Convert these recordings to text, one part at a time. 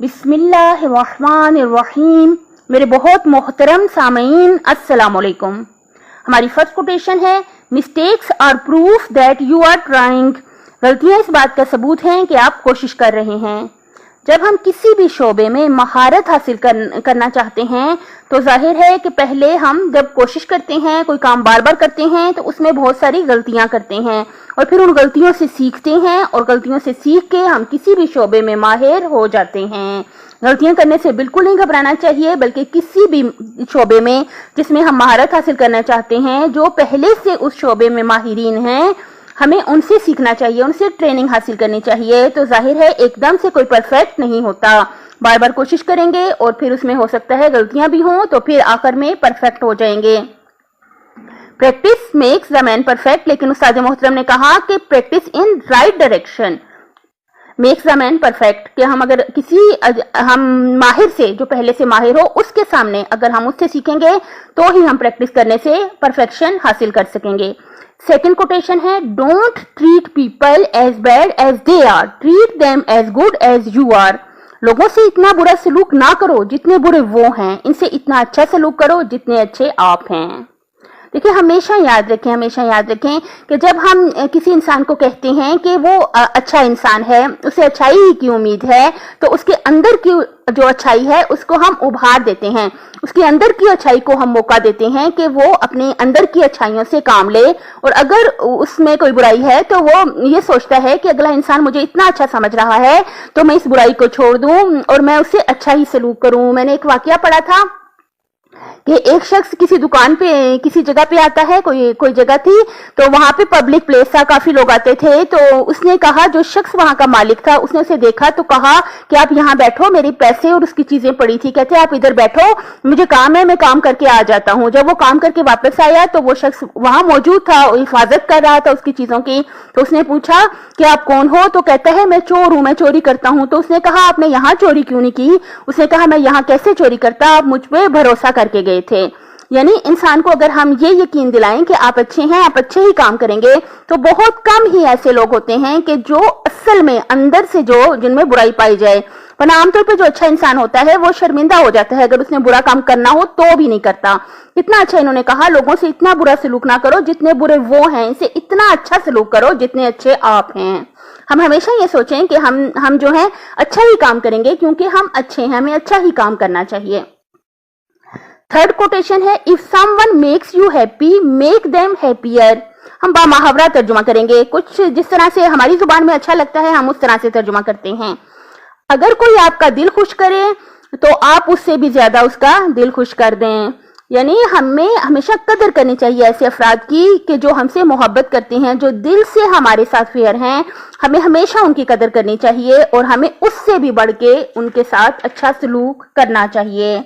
बिस्मिल्लाहिर्रहमानिर्रहीम। मेरे बहुत मोहतरम सामीन, अस्सलाम वालेकुम। हमारी फर्स्ट कोटेशन है, mistakes are proof that you are trying. गलतियां इस बात का सबूत हैं कि आप कोशिश कर रहे हैं। जब हम किसी भी शोबे में महारत हासिल करना चाहते हैं तो जाहिर है कि पहले हम जब कोशिश करते हैं, कोई काम बार बार करते हैं, तो उसमें बहुत सारी गलतियां करते हैं और फिर उन गलतियों से सीखते हैं और गलतियों से सीख के हम किसी भी शोबे में माहिर हो जाते हैं। गलतियां करने से बिल्कुल नहीं घबराना चाहिए, बल्कि किसी भी शोबे में जिसमें हम महारत हासिल करना चाहते हैं, जो पहले से उस शोबे में माहिरीन हैं, हमें उनसे सीखना चाहिए, उनसे ट्रेनिंग हासिल करनी चाहिए। तो जाहिर है एकदम से कोई परफेक्ट नहीं होता, बार बार कोशिश करेंगे और फिर उसमें हो सकता है गलतियां भी हों, तो फिर आखिर में परफेक्ट हो जाएंगे। Practice makes the man perfect, लेकिन उस्ताद मोहतरम ने कहा कि practice in right direction makes the man perfect, कि हम अगर हम माहिर से, जो पहले से माहिर हो, उसके सामने अगर हम उससे सीखेंगे तो ही हम प्रैक्टिस करने से परफेक्शन हासिल कर सकेंगे। सेकंड कोटेशन है, don't treat people as bad as they are, treat them as good as you are. लोगों से इतना बुरा सलूक ना करो जितने बुरे वो हैं, इनसे इतना अच्छा सलूक करो जितने अच्छे आप हैं। देखिए, हमेशा याद रखें कि जब हम किसी इंसान को कहते हैं कि वो अच्छा इंसान है, उसे अच्छाई ही की उम्मीद है, तो उसके अंदर की जो अच्छाई है उसको हम उभार देते हैं, उसके अंदर की अच्छाई को हम मौका देते हैं कि वो अपने अंदर की अच्छाइयों से काम ले। और अगर उसमें कोई बुराई है तो वो ये सोचता है कि अगला इंसान मुझे इतना अच्छा समझ रहा है तो मैं इस बुराई को छोड़ दूं और मैं उससे अच्छा ही सलूक करूं। मैंने एक वाकया पढ़ा था कि एक शख्स किसी दुकान पे, किसी जगह पे आता है, कोई जगह थी, तो वहां पे पब्लिक प्लेस था, काफी लोग आते थे। तो उसने कहा, जो शख्स वहां का मालिक था, उसने उसे देखा तो कहा कि आप यहाँ बैठो, मेरे पैसे और उसकी चीजें पड़ी थी, कहते आप इधर बैठो, मुझे काम है, मैं काम करके आ जाता हूँ। जब वो काम करके वापस आया तो वो शख्स वहां मौजूद था, हिफाजत कर रहा था उसकी चीजों की। तो उसने पूछा कि आप कौन हो? तो कहता है मैं चोर हूँ, मैं चोरी करता हूँ। तो उसने कहा आपने यहाँ चोरी क्यों नहीं की? उसने कहा मैं यहाँ कैसे चोरी करता, आप मुझ पे भरोसा करके गए थे। यानी इंसान को अगर हम ये यकीन दिलाएं कि आप अच्छे हैं, आप अच्छे ही काम करेंगे, तो बहुत कम ही ऐसे लोग होते हैं कि जो असल में अंदर से जिनमें बुराई पाई जाए। वरना आमतौर पर जो अच्छा इंसान होता है वो शर्मिंदा हो जाता है, अगर उसने बुरा काम करना हो तो भी नहीं करता। कितना अच्छा इन्होंने कहा, लोगों से इतना बुरा सलूक ना करो जितने बुरे वो हैं, इनसे इतना अच्छा सलूक करो जितने अच्छे आप हैं। हम हमेशा ये सोचें कि हम जो है अच्छा ही काम करेंगे, क्योंकि हम अच्छे हैं, हमें अच्छा ही काम करना चाहिए। थर्ड कोटेशन है, if someone makes you happy make them happier. हम बामुहावरा तर्जुमा करेंगे, कुछ जिस तरह से हमारी जुबान में अच्छा लगता है हम उस तरह से तर्जुमा करते हैं। अगर कोई आपका दिल खुश करे तो आप उससे भी ज्यादा उसका दिल खुश कर दें। यानी हमें हमेशा कदर करनी चाहिए ऐसे अफराद की कि जो हमसे मोहब्बत करते हैं, जो दिल से हमारे साथ फेयर हैं। हमें हमेशा उनकी कदर करनी चाहिए और हमें उससे भी बढ़ के उनके साथ अच्छा सलूक करना चाहिए।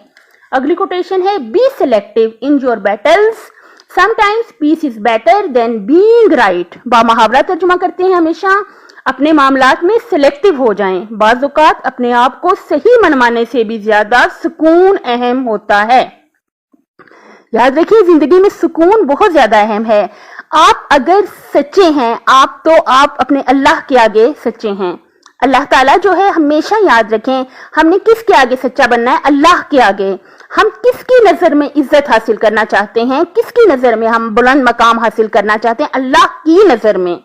अगली कोटेशन है, be selective in your battles, sometimes peace is better than being right. बामुहावरा तर्जुमा करते हैं, हमेशा अपने मामलात में सिलेक्टिव हो जाएं। बाज़ औक़ात अपने आप को सही मनवाने से भी ज्यादा सुकून अहम होता है। याद रखिए, जिंदगी में सुकून बहुत ज्यादा अहम है। आप अगर सच्चे हैं, आप अपने अल्लाह के आगे सच्चे हैं। अल्लाह ताला जो है, हमेशा याद रखें, हमने किसके आगे सच्चा बनना है? अल्लाह के आगे। हम किसकी नजर में इज्जत हासिल करना चाहते हैं, किसकी नजर में हम बुलंद मकाम हासिल करना चाहते हैं? अल्लाह की नजर में।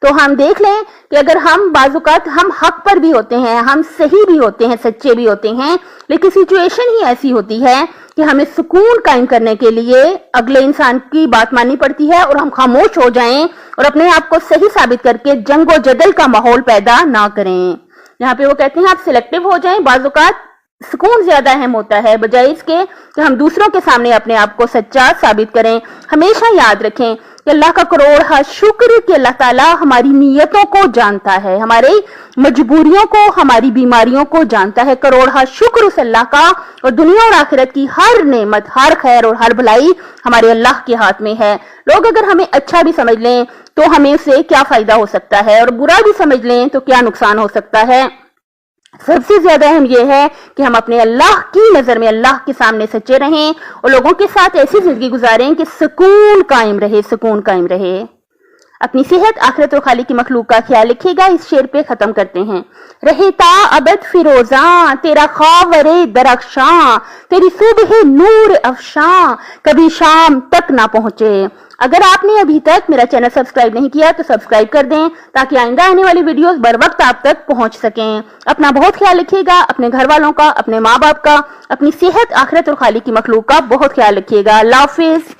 तो हम देख लें कि अगर हम बाज़-औक़ात हम हक पर भी होते हैं, हम सही भी होते हैं, सच्चे भी होते हैं, लेकिन सिचुएशन ही ऐसी होती है कि हमें सुकून कायम करने के लिए अगले इंसान की बात माननी पड़ती है और हम खामोश हो जाएं और अपने आप को सही साबित करके जंगो जदल का माहौल पैदा ना करें। यहाँ पे वो कहते हैं आप सिलेक्टिव हो जाएं। बाज़-औक़ात सुकून ज्यादा अहम होता है बजाय इसके कि हम दूसरों के सामने अपने आप को सच्चा साबित करें। हमेशा याद रखें कि अल्लाह का करोड़ शुक्र कि अल्लाह ताला हमारी नीयतों को जानता है, हमारी मजबूरियों को, हमारी बीमारियों को जानता है। करोड़ शुक्र उस अल्लाह का, और दुनिया और आखिरत की हर नेमत, हर खैर और हर भलाई हमारे अल्लाह के हाथ में है। लोग अगर हमें अच्छा भी समझ लें तो हमें उससे क्या फायदा हो सकता है, और बुरा भी समझ लें तो क्या नुकसान हो सकता है। सबसे ज्यादा अहम यह है कि हम अपने अल्लाह की नजर में, अल्लाह के सामने सच्चे रहें और लोगों के साथ ऐसी जिंदगी गुजारें कि सुकून कायम रहे, सुकून कायम रहे। اپنی صحت آخرت اور خالق کی مخلوق کا خیال رکھیے گا. اس شعر پہ ختم کرتے ہیں. رہتا ابد فیروزاں تیرا خاور درخشاں, تیری صبح نور افشاں, کبھی شام تک نہ پہنچے. اگر آپ نے ابھی تک میرا چینل سبسکرائب نہیں کیا تو سبسکرائب کر دیں تاکہ آئندہ آنے والی ویڈیوز بر وقت آپ تک پہنچ سکیں. اپنا بہت خیال رکھیے گا, اپنے گھر والوں کا, اپنے ماں باپ کا, اپنی صحت آخرت اور خالق کی مخلوق کا بہت خیال رکھیے گا. اللہ حافظ.